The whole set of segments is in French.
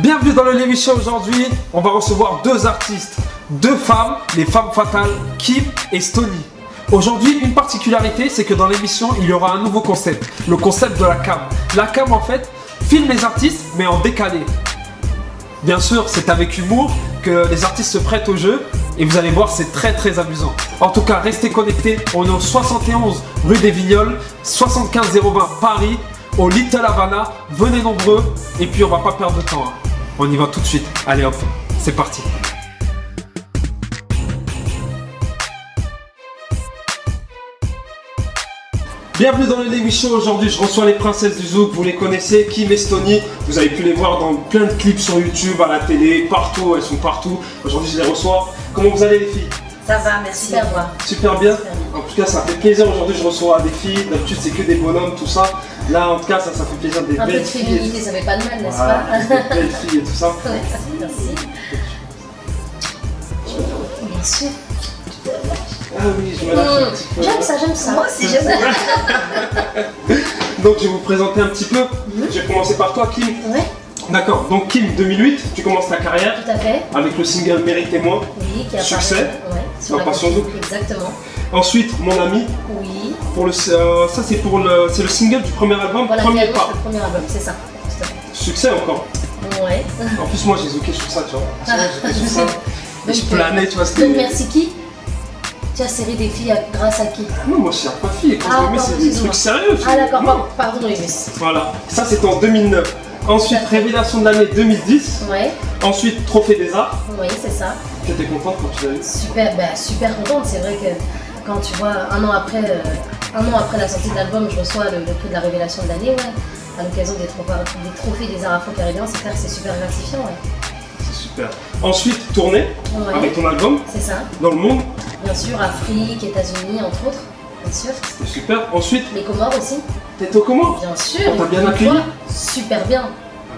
Bienvenue dans le Lévi Show. Aujourd'hui, on va recevoir deux artistes, deux femmes, les femmes fatales, Kim et Stony. Aujourd'hui, une particularité, c'est que dans l'émission, il y aura un nouveau concept, le concept de la cam. La cam, en fait, filme les artistes, mais en décalé. Bien sûr, c'est avec humour que les artistes se prêtent au jeu et vous allez voir, c'est très amusant. En tout cas, restez connectés. On est au 71 rue des Vignoles, 75 020 Paris, au Little Havana. Venez nombreux et puis on va pas perdre de temps. Hein. On y va tout de suite. Allez hop, c'est parti. Bienvenue dans le Lévi Show. Aujourd'hui, je reçois les princesses du Zouk. Vous les connaissez, Kim et Stony. Vous avez pu les voir dans plein de clips sur YouTube, à la télé, partout. Elles sont partout. Aujourd'hui, je les reçois. Comment vous allez, les filles? Ça va, merci. Super bien. Super bien. En tout cas, ça fait plaisir. Aujourd'hui, je reçois des filles. D'habitude, c'est que des bonhommes, tout ça. Là, en tout cas, ça fait plaisir. Des belles filles. Un peu de féminité, ça fait pas de mal, n'est-ce pas? Des belles filles et tout ça. Merci. Bien sûr. Ah oui, je me lâche un petit peu. J'aime ça. Moi aussi, j'aime ça. Donc, je vais vous présenter un petit peu. Je vais commencer par toi, Kim. Ouais. D'accord, donc Kim, 2008, tu commences ta carrière. Tout à fait. Avec le single Méritez-moi. Oui, qui a succès. Ouais, sur la Passion Zouk. Exactement. Ensuite, Mon Ami. Oui. Pour le, ça, c'est pour le single du premier album, voilà, Premier Pas. Le premier album, c'est ça. Succès encore. Ouais. En plus, moi, j'ai zooké sur ça, tu vois. J'ai sur ça. Et je planais, tu vois. Donc, merci qui? Tu as serré des filles grâce à qui? Non, moi je cherche pas filles, mais c'est des trucs sérieux. Ah d'accord, pardon Iris. Voilà, ça c'était en 2009. Ensuite, Révélation de l'année 2010. Ouais. Ensuite, Trophée des Arts. Oui, c'est ça. Tu étais contente quand tu l'as eu? Super, super contente. C'est vrai que quand tu vois un an après la sortie de l'album, je reçois le prix de la Révélation de l'année, ouais. À l'occasion des trophées des Arts Afro-Caribéens, c'est clair que c'est super gratifiant, ouais. C'est super. Ensuite, tournée avec ton album. C'est ça. Dans le monde. Bien sûr, Afrique, États-Unis, entre autres. Bien sûr. C'était super. Ensuite. Les Comores aussi. T'étais aux Comores? Bien sûr. On t'a bien accueilli? Super bien.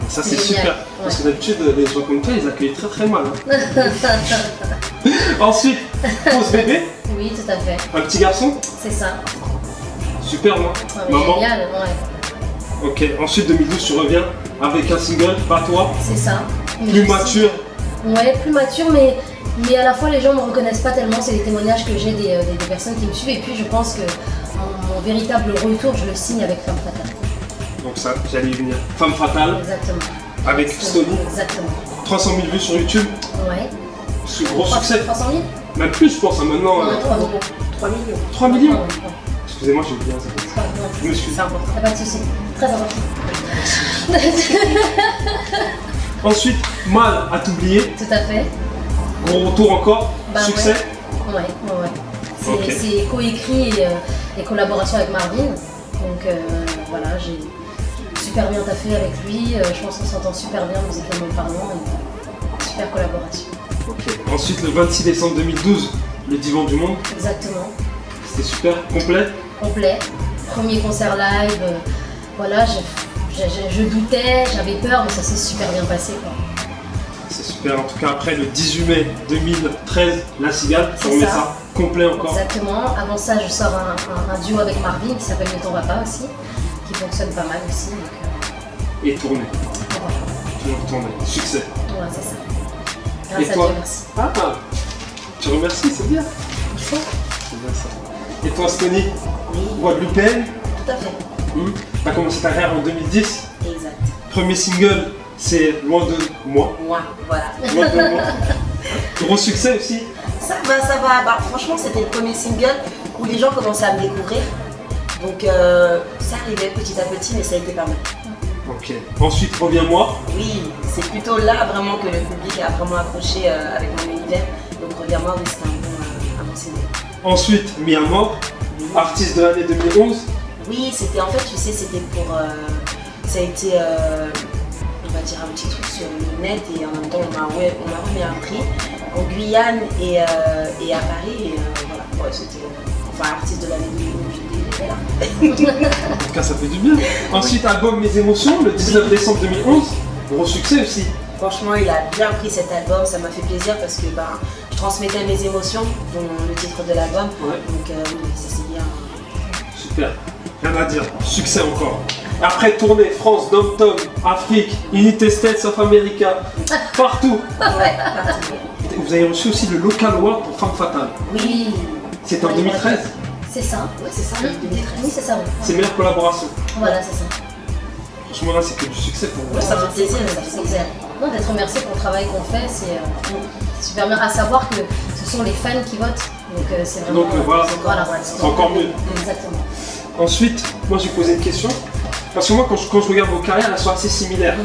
Ça c'est super. Ouais. Parce que d'habitude, les gens comme toi, ils accueillent très mal. Hein. Ensuite, Pause bébé. Oui, tout à fait. Un petit garçon. C'est ça. Super, non? Maman. Génial, ouais. Ok. Ensuite, 2012, tu reviens avec un single, Pas toi. C'est ça. Plus mature. Ouais, plus mature, mais à la fois les gens ne me reconnaissent pas tellement, c'est les témoignages que j'ai des personnes qui me suivent, et puis je pense que mon véritable retour, je le signe avec Femme Fatale. Donc ça, j'allais y venir. Femme Fatale. Exactement. Avec Stony. Exactement. 300 000 vues sur YouTube. Ouais. C'est gros succès. 300 000? Même plus, je pense, hein, maintenant. 3 millions. 3 millions. Excusez-moi, j'ai oublié un second. Je m'excuse. C'est important. Pas de soucis. Très important. Ensuite, Mal à t'oublier. Tout à fait. Gros retour encore. Succès. Ouais. C'est coécrit et collaboration avec Marvin. Donc voilà, j'ai super bien taffé avec lui. Je pense qu'on s'entend super bien musicalement parlant. Et super collaboration. Ok. Ensuite, le 26 décembre 2012, le Divan du Monde. Exactement. C'était super. Complet. Complet. Premier concert live. Voilà, je doutais, j'avais peur, mais ça s'est super bien passé, quoi. C'est super. En tout cas, après le 18 mai 2013, La Cigale, on met ça complet encore. Exactement. Avant ça, je sors un duo avec Marvin qui s'appelle Ne t'en va pas aussi, qui fonctionne pas mal aussi. Donc, et tourné. Voilà. Toujours tourné. Succès. Ouais, c'est ça. Grâce à toi? Dieu, merci. Ah, tu remercies, c'est bien. Il faut. C'est bien ça. Et toi, Stony? Oui. Guadeloupéenne? Tout à fait. Tu as commencé ta carrière en 2010. Exact. Premier single, c'est Loin de moi. Moi, voilà. Loin de moi. Gros succès aussi. Ça va. Bah, franchement, c'était le premier single où les gens commençaient à me découvrir. Donc ça arrivait petit à petit, mais ça a été pas mal. Ok. Ensuite, Reviens-moi. Oui, c'est plutôt là vraiment que le public a vraiment accroché avec mon univers. Donc Reviens-moi, oui, c'était un bon single. Ensuite, Mis à mort. Oui. Artiste de l'année 2011. Oui, c'était en fait, tu sais, c'était pour. Ça a été, on va dire, un petit truc sur le net et en même temps, on m'a remis un prix en Guyane et à Paris. Et voilà, ouais, c'était. Enfin, artiste de l'année 2011, j'étais là. En tout cas, ça fait du bien. Ensuite, album Mes émotions, le 19 décembre 2011. Gros succès aussi. Franchement, il a bien pris cet album, ça m'a fait plaisir parce que je transmettais mes émotions, dont le titre de l'album. Ouais. Donc, oui, ça c'est bien. Super. Rien à dire, succès encore. Après tournée, France, Dom-Tom, Afrique, United States of America, partout. Ouais, partout. Vous avez reçu aussi le Local Award pour Femme Fatale. Oui. C'était en 2013. C'est ça. Ouais, c'est ça, Oui, 2013. c'est ça. Oui. C'est meilleure collaboration. Voilà, c'est ça. Franchement, là, c'est que du succès pour vous. Ouais, ça fait plaisir, ça fait C'est plaisir. clair. Non, d'être remercié pour le travail qu'on fait, c'est super bien. À savoir que ce sont les fans qui votent. Donc c'est vraiment. Donc, voilà. C'est encore mieux. Exactement. Ensuite, moi, j'ai posé une question. Parce que moi, quand je regarde vos carrières, elles sont assez similaires.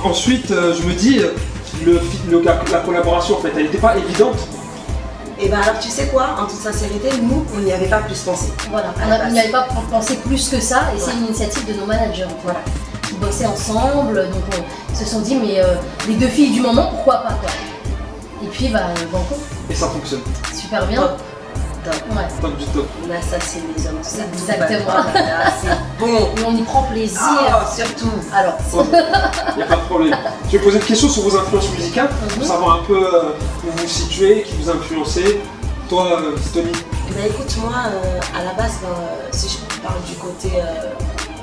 Ensuite, je me dis, la collaboration, en fait, elle n'était pas évidente. Et ben alors tu sais quoi, en toute sincérité, nous on n'y avait pas plus pensé. Voilà, on n'y avait pas pensé plus que ça et c'est une initiative de nos managers. Voilà. Qui bossaient ensemble, donc ils se sont dit mais les deux filles du moment, pourquoi pas quoi. Et puis bah banco. Et ça fonctionne. Super bien. Top. Top. Ouais. Top du top. On assassine les hommes, c'est tout. Exactement. C'est bon. Et on y prend plaisir. Ah, surtout. Alors, Il n'y a pas de problème. Je vais poser une question sur vos influences musicales, pour savoir un peu où vous vous situez, qui vous a influencé. Toi, Stony. Ben écoute, moi, à la base, si je parle du côté,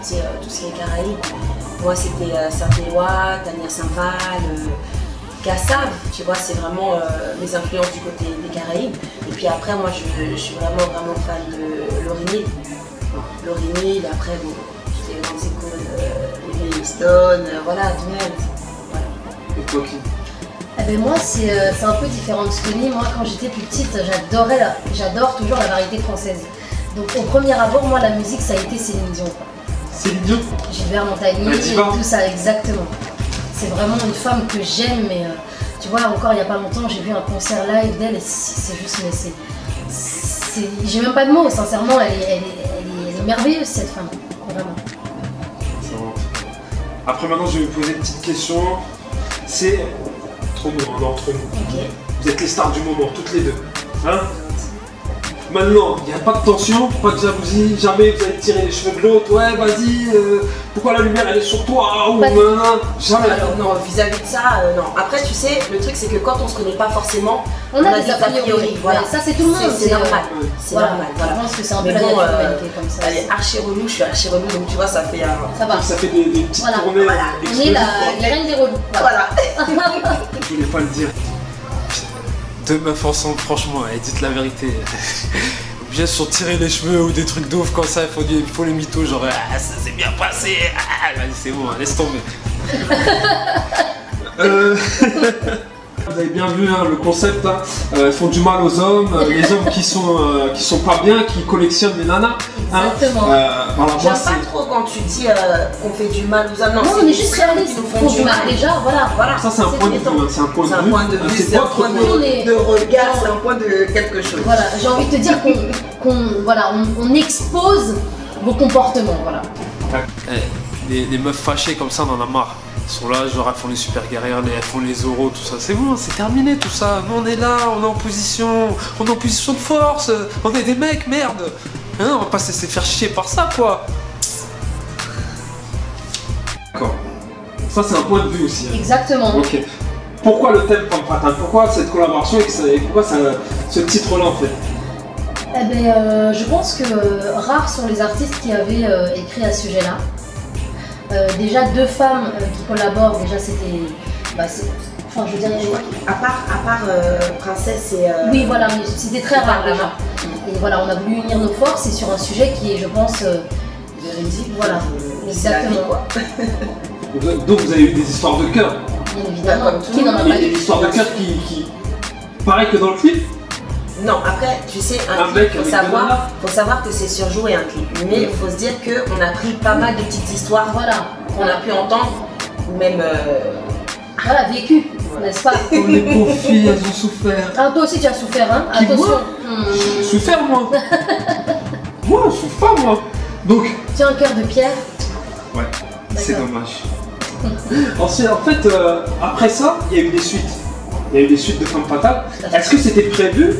tout ce qui est Caraïbes, moi c'était Saint-Éloi, Tania Saint-Val, Kassav, tu vois, c'est vraiment mes influences du côté des Caraïbes. Et puis après, moi, je suis vraiment fan de Lauryn Hill. Après, bon, j'ai des grandes icônes, les Rolling Stones, voilà, tout le monde. Voilà. Et toi, qui? eh ben moi c'est un peu différent de Stony. Moi quand j'étais plus petite, j'adore toujours la variété française. Donc au premier abord, moi la musique ça a été Céline Dion. Céline Dion. Gilbert Montagnier et tout ça, exactement. C'est vraiment une femme que j'aime, mais tu vois, encore il n'y a pas longtemps, j'ai vu un concert live d'elle et c'est juste, mais j'ai même pas de mots, sincèrement, elle est merveilleuse cette femme, vraiment. Après maintenant, je vais vous poser une petite question. C'est entre nous, entre nous. Okay. Vous êtes les stars du moment, toutes les deux. Hein? Maintenant, il n'y a pas de tension, pas de jalousie, jamais vous allez tirer les cheveux de l'autre, ouais vas-y, pourquoi la lumière elle est sur toi, ou jamais. Alors non, vis-à-vis de ça, non. Après tu sais, le truc c'est que quand on se connaît pas forcément, on a des a priori, voilà. Ça c'est tout le monde. C'est normal, c'est voilà. normal. Voilà. Je pense que c'est un peu la naturalité comme ça. Elle est archi relou, je suis archi relou, donc tu vois ça fait... Ça va. Ça fait des petites tournées. Voilà. On est la reine des relous. Voilà. Je voulais pas le dire. Deux meufs ensemble, franchement, dites la vérité. Bien sûr, tirer les cheveux ou des trucs d'ouf comme ça, il faut les mythos, genre ah, ça s'est bien passé, vas-y c'est bon, laisse tomber. Vous avez bien vu hein, le concept, hein. Ils font du mal aux hommes, les hommes qui sont pas bien, qui collectionnent les nanas. Exactement. Voilà, j'aime pas trop quand tu dis qu'on fait du mal aux hommes. Non, on est juste réaliste, qui nous font du mal. Déjà, voilà. Ça c'est un point de vue, c'est un point de vue, c'est un point de regard, c'est un point de quelque chose. Voilà, j'ai envie de te dire qu'on expose vos comportements, voilà. Les meufs fâchées comme ça, on en a marre. Ils sont là, genre elles font les super guerrières, elles font les oraux, tout ça. C'est bon, c'est terminé tout ça. Nous on est là, on est en position de force. On est des mecs, merde. Hein, on va pas se laisser faire chier par ça, quoi. D'accord. Ça c'est un point de vue aussi. Hein. Exactement. Ok. Pourquoi le thème Femme Fatale? Pourquoi cette collaboration et pourquoi ce titre-là en fait? Eh ben, je pense que rares sont les artistes qui avaient écrit à ce sujet-là. Déjà deux femmes qui collaborent, déjà c'était... enfin je veux dire... À part Princesse et... Oui voilà, mais c'était très rare déjà. Et voilà, on a voulu unir nos forces et sur un sujet qui est je pense... véridique. Voilà, exactement. Donc vous avez eu des histoires de cœur. Bien évidemment, qui n'en a pas eu. Des histoires de cœur qui... Pareil que dans le clip. Non, après, tu sais, un clip, faut savoir que c'est surjoué un clip. Mais il faut se dire qu'on a pris pas mal de petites histoires qu'on a pu entendre, ou même... Voilà, vécu, n'est-ce pas? Oh, les pauvres filles, elles ont souffert. Ah, toi aussi tu as souffert, hein? Attention. J'ai souffert, moi. Moi, je souffre pas, moi. Donc... Tu as un cœur de pierre? Ouais, c'est dommage. En fait, après ça, il y a eu des suites. Il y a eu des suites de Femme Fatale. Est-ce que c'était prévu?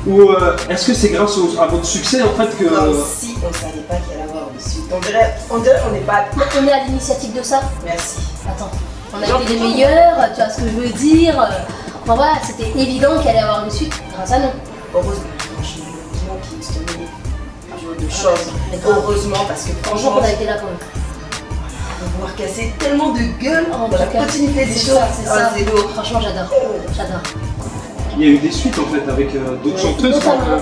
Ou est-ce que c'est grâce à votre succès en fait que... Si, on ne savait pas qu'il allait avoir une suite. On dirait on n'est pas... On est à l'initiative de ça? Merci. Attends, on a été les meilleurs, tu vois ce que je veux dire. Enfin voilà, c'était évident qu'il allait avoir une suite grâce à nous. Heureusement, franchement, qui se tenait. duo de choses. Heureusement, parce que Franchement, franchement, on a été là quand même. pouvoir casser tellement de gueule En dans la tout cas, continuité des c'est choses. ça, c'est ça. C'est lourd. Franchement, j'adore. J'adore. Il y a eu des suites en fait avec d'autres chanteuses.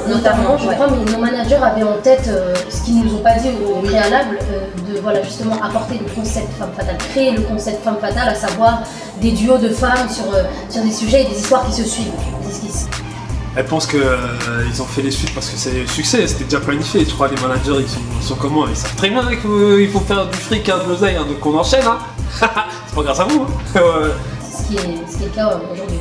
Notamment, je crois, mais nos managers avaient en tête ce qu'ils ne nous ont pas dit au préalable, de voilà, justement apporter le concept femme fatale, créer le concept femme fatale, à savoir des duos de femmes sur des sujets et des histoires qui se suivent. Des esquisses. Elle pense qu'ils ont fait les suites parce que c'est le succès, c'était déjà planifié. Je crois les managers ils sont comment? Ils savent très bien qu'il faut faire du fric, de l'oseille, donc on enchaîne. Hein. C'est pas grâce à vous. Hein. Ce qui est le cas aujourd'hui.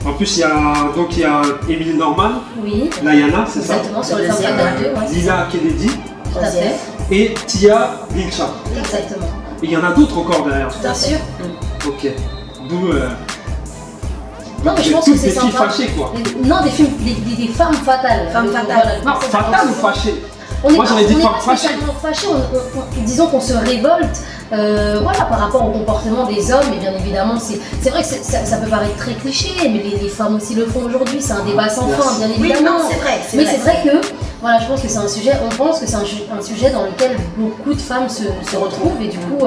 En plus, il y a Émilie Norman, Oui. Layana, c'est ça? Exactement, sur le femme fatale 2. Ouais, Lila Kennedy tout à fait. et Tia Lilcha. Exactement. Et il y en a d'autres encore derrière. Bien sûr. Ok. D'où. Non, mais je pense toutes que c'est des filles sympa. fâchées quoi. Non, des femmes fatales. Femmes fatales. Non, fatales ou fâchées? On Moi, j'aurais dit n'est femmes pas fâchées. spécialement fâchés, disons qu'on se révolte voilà, par rapport au comportement des hommes, et bien évidemment, c'est vrai que ça peut paraître très cliché, mais les femmes aussi le font aujourd'hui, c'est un débat sans fin, bien Oui, évidemment. non, c'est vrai. Mais c'est vrai que, voilà, je pense que c'est un sujet, on pense que c'est un sujet dans lequel beaucoup de femmes se retrouvent, et du coup,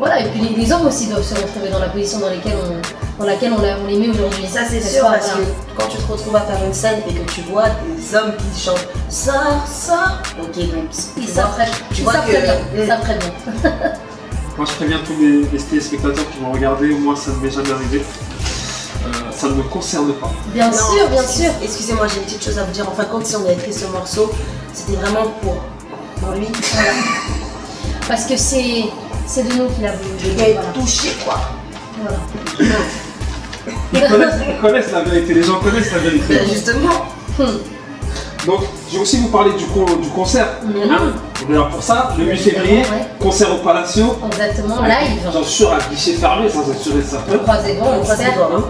voilà, et puis les hommes aussi doivent se retrouver dans la position dans laquelle on les met aujourd'hui. Ça c'est N'est-ce sûr, pas, parce voilà. que quand tu te retrouves à faire une scène et que tu vois des hommes qui chantent sors, sors, ok, donc Ils savent très tu ils vois savent que- très bien, ils savent très bien. Moi, je préviens tous les téléspectateurs qui vont regarder. Moi, ça ne m'est jamais arrivé. Ça ne me concerne pas. Bien Non, sûr, bien sûr. Excusez-moi, j'ai une petite chose à vous dire. En fin de compte, si on a écrit ce morceau, c'était vraiment pour lui. Voilà. Parce que c'est de nous qu'il a voulu. Il a été Voilà. touché, quoi. Voilà. Ils connaissent la vérité. Les gens connaissent la vérité. Justement. Donc, je vais aussi vous parler du concert. Hein, on est là pour ça. Le 8 février, Ouais. concert au Palacio. Exactement, live. J'en suis sûr, à guichet fermé, ça c'est sûr et certain. Croisé grand, on Croisé sert. grand, hein.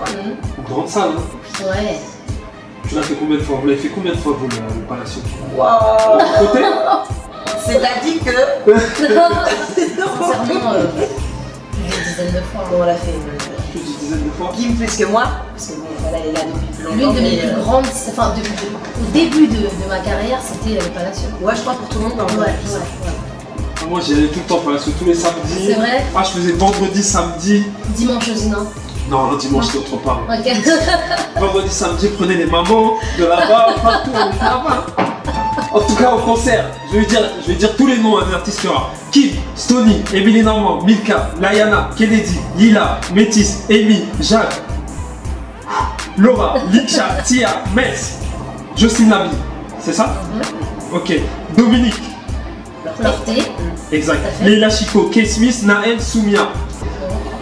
Une grande salle. Hein. Ouais. Tu l'as fait combien de fois? Vous l'avez fait combien de fois, vous, le Palacio? Waouh. Côté C'est-à-dire que. Sincèrement, une dizaine de fois. On l'a fait. Plus d'une dizaine de fois. Kim plus que moi, parce que bon, voilà, elle est là depuis plus longtemps. L'une de mes mais, plus grandes, enfin, au début de ma carrière, c'était le Palacio. Ouais, je crois pour tout le monde dans le Ouais. Moi, j'y allais tout le temps au Palacio, tous les samedis. C'est vrai? Ah, je faisais vendredi, samedi. Dimanche aussi, non? Non, dimanche, c'est autre part. Ok. Vendredi, samedi, prenez les mamans de là-bas, partout, on était là-bas. En tout cas, au concert, je vais dire tous les noms des artistes qu'il y aura. Kim, Stony, Émilie Normand, Milka, Layana, Kennedy, Lila, Métis, Amy, Jacques, Laura, Licha, Tia, Metz, Jocelyne Labi. C'est ça? Ok. Dominique. Lorté. Exact. Tout à fait. Leila Chico, Kay Smith, Naël, Soumia.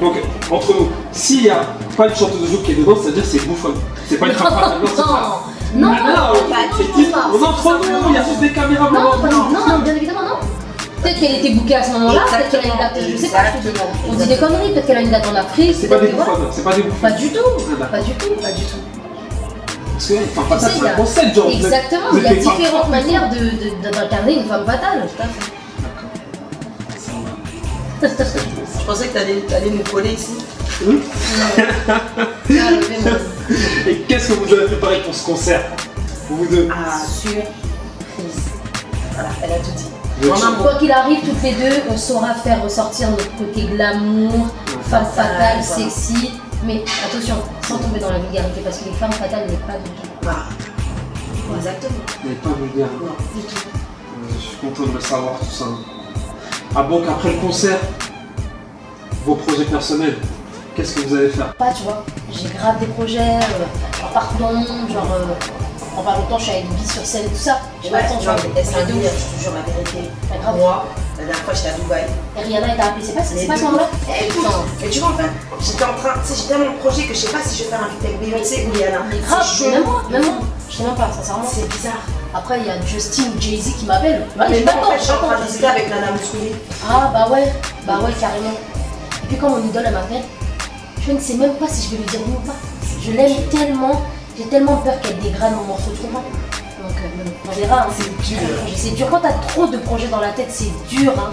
Donc, entre nous, s'il n'y a pas une chanteuse de zouk qui est dedans, c'est-à-dire que c'est bouffonne. C'est pas une femme fatale, non, c'est ça. Non, On entre nous, il y a juste des caméras. non, bien évidemment, non. Peut-être qu'elle était bookée à ce moment-là, peut-être qu'elle a une date, je sais pas, on dit des conneries, peut-être qu'elle a une date en Afrique. C'est pas des peut-être que voilà. bouffonnes, c'est pas des Pas bouffonnes. du tout, Ah, pas du tout, pas du tout. Parce que femme fatale, Tu sais, c'est un concept, genre. Exactement, vous il y a êtes des femmes différentes fortes. manières d'incarner une femme fatale. Je pensais que t'allais nous coller ici. Et qu'est-ce que vous avez préparé pour ce concert? Vous deux. Ah, surprise. Voilà, elle a tout dit. Vous êtes En un mot. Quoi qu'il arrive, toutes les deux, on saura faire ressortir notre côté glamour, femme fatale, Voilà. sexy. Mais attention, sans tomber dans la vulgarité, parce que les femmes fatales n'est pas du tout. Voilà. Exactement. Vous n'êtes pas vulgaire. Non, du tout. Je suis content de le savoir, tout ça. Ah bon, qu'après le concert, vos projets personnels, qu'est-ce que vous allez faire? Pas, tu vois, j'ai grave des projets, partout dans le monde, genre, en pas longtemps, je suis avec Bi sur scène et tout ça. J'ai pas le temps, tu vois, elle s'est de ouf. je te jure la vérité. Pas grave. Moi, la dernière fois, j'étais à Dubaï. Et Rihanna, elle t'a appelé, c'est pas ce moment-là? Eh, écoute, mais tu vois, en fait, j'étais en train, tu sais, j'ai tellement de projets que je sais pas si je vais faire un feat avec Beyoncé ou Rihanna. Mais grave, C'est même chaud. moi, je sais même pas, sincèrement. C'est bizarre. Après, il y a Justin, Jay-Z qui m'appelle. Mais moi, en fait, je suis en train j'attends. de discuter avec Nana Mouskouli. Ah, bah ouais, carrément. Et puis quand mon idole, elle m'appelle, je ne sais même pas si je vais lui dire oui ou pas. Je l'aime tellement, j'ai tellement peur qu'elle dégrade mon morceau, tu comprends? Donc, on verra, hein. C'est dur. C'est dur, quand t'as trop de projets dans la tête, c'est dur, hein.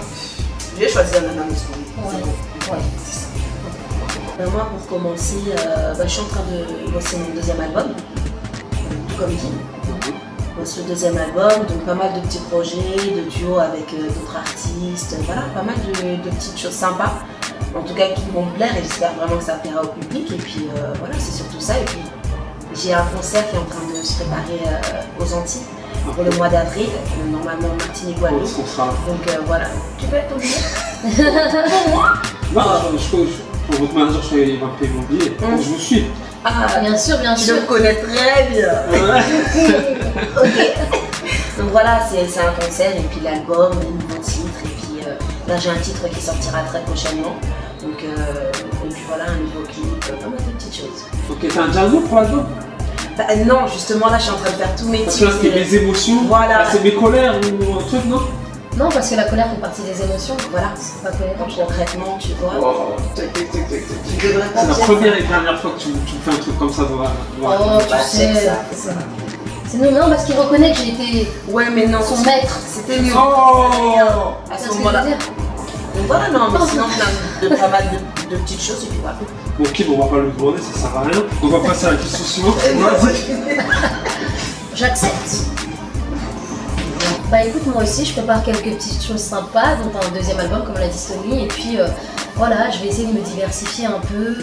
J'ai choisi Nana Mouskouli. Ouais, ouais. Moi, pour commencer, je suis en train de bosser mon deuxième album, tout comme Kim. ce deuxième album, donc pas mal de petits projets, de duos avec d'autres artistes, voilà, pas mal de petites choses sympas, en tout cas qui vont me plaire et j'espère vraiment que ça plaira au public. Et puis voilà, c'est surtout ça. Et puis j'ai un concert qui est en train de se préparer aux Antilles pour le mois d'avril, normalement Martinique Guadeloupe. Donc voilà, tu peux être ton billet? Non, pour votre manager, je croyais qu'il va me payer mon billet. Je vous suis. Ah, bien sûr, bien sûr. Je le connais très bien. Ok. Donc voilà, c'est un concert et puis l'album, les nouveaux titres. Et puis là, j'ai un titre qui sortira très prochainement. Donc, et puis voilà, un nouveau clip, pas mal de petites choses. Ok, t'as un jazz pour l'album? Bah, non, justement, là, je suis en train de faire tous mes titres. Parce que là, c'était mes émotions. Voilà. C'est mes colères ou un truc, non? Non, parce que la colère fait partie des émotions. Voilà, c'est pas cohérent. Donc, concrètement, tu vois. Oh, Tu devrais pas. c'est la première et dernière fois que tu me fais un truc comme ça dans la. Oh, tu sais. C'est nous, non, parce qu'il reconnaît que j'ai été ouais, mais non, son maître. C'était mieux. Oh, à ce moment-là. Donc voilà, non, mais sinon, plein de pas mal de petites choses et puis voilà. Bon, Kim, on va pas le demander, ça sert à rien. On va passer à la question suivante. J'accepte. Bah écoute, moi aussi je prépare quelques petites choses sympas, donc un deuxième album comme l'a dit Stony, et puis voilà, je vais essayer de me diversifier un peu.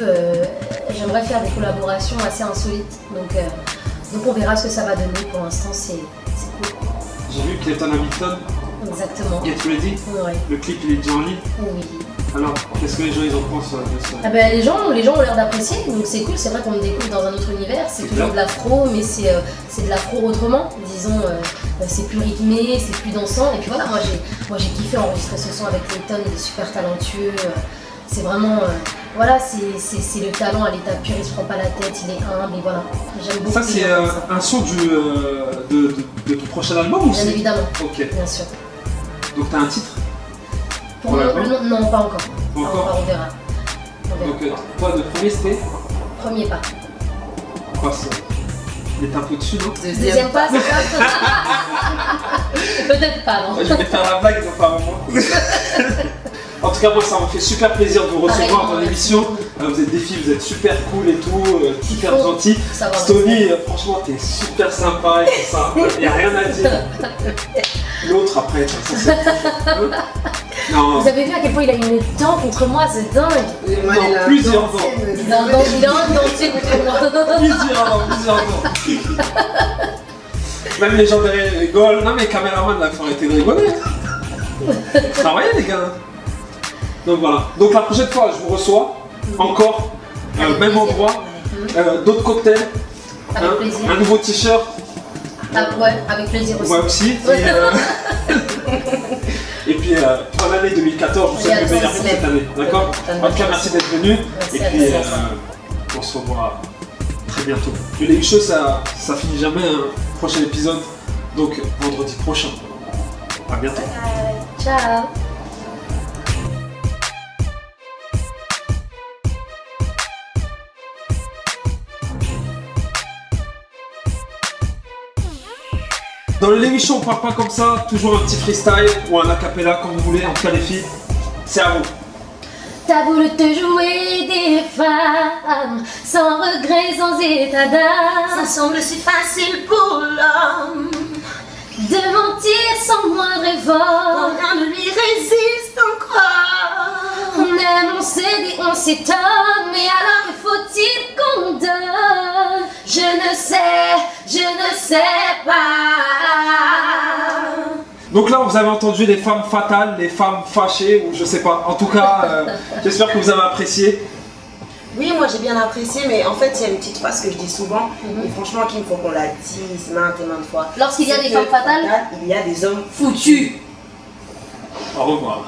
J'aimerais faire des collaborations assez insolites, donc on verra ce que ça va donner. Pour l'instant c'est cool. J'ai vu Clayton Hamilton. Exactement. Get Ready. Ouais. Le clip il est déjà en ligne. Oui. Alors, qu'est-ce que les gens ils en pensent de ça? Ah ben, les gens ont l'air d'apprécier, donc c'est cool. C'est vrai qu'on me découvre dans un autre univers, c'est toujours de l'afro, mais c'est de l'afro autrement, disons. C'est plus rythmé, c'est plus dansant. Et puis voilà, moi j'ai kiffé enregistrer ce son avec Clayton, il est super talentueux. C'est vraiment, voilà, c'est le talent à l'état pur, il se prend pas la tête, il est humble et voilà. J'aime beaucoup. Ça c'est un son de ton prochain album ou bien évidemment. Ok. Bien sûr. Donc t'as un titre? Pour non, pas encore. Pas encore. On verra. Donc toi, le premier c'était? Premier pas. Quoi ça? Il est un peu dessus, non? Deuxième pas, c'est ça? Peut-être pas, non? Je vais faire la blague, non pas moi. En tout cas, moi ça me fait super plaisir de vous recevoir dans l'émission. Vous êtes des filles, vous êtes super cool et tout, super gentils. Stony, franchement, t'es super sympa et tout ça. Il n'y a rien à dire. L'autre après, ça c'est. Non. Vous avez vu à quel point il a une dent contre moi, c'est dingue. Non, plusieurs dents. Il a un dentier contre moi. Plusieurs dents. Même les gens derrière rigolent. Non mais caméraman là, il faut arrêter de rigoler. Travaillez les gars. Donc voilà. Donc la prochaine fois, je vous reçois encore, même endroit, d'autres cocktails, un nouveau t-shirt. Ah, ouais, avec plaisir aussi. Ouais aussi. Et puis bonne année 2014, je vous souhaite le meilleur pour cette année. D'accord? En tout cas, merci d'être venu. Et puis on se revoit très bientôt. Les choses, ça finit jamais. Prochain épisode, donc vendredi prochain. À bientôt. Ciao. Dans l'émission, on parle pas comme ça, toujours un petit freestyle ou un acapella comme vous voulez. En tout cas, les filles, c'est à vous. T'as voulu te jouer des femmes, sans regret, sans état d'âme. Ça semble si facile pour l'homme de mentir sans moindre effort. Rien ne lui résiste encore. On aime, on cède et on s'étonne, mais alors que faut-il qu'on donne? Je ne sais pas. Donc là, vous avez entendu les femmes fatales, les femmes fâchées, ou je sais pas. En tout cas, j'espère que vous avez apprécié. Oui, moi j'ai bien apprécié, mais en fait, il y a une petite phrase que je dis souvent, et franchement, qu'il faut qu'on la dise maintes et maintes fois. Lorsqu'il y a des femmes fatales, il y a des hommes foutus. Au revoir.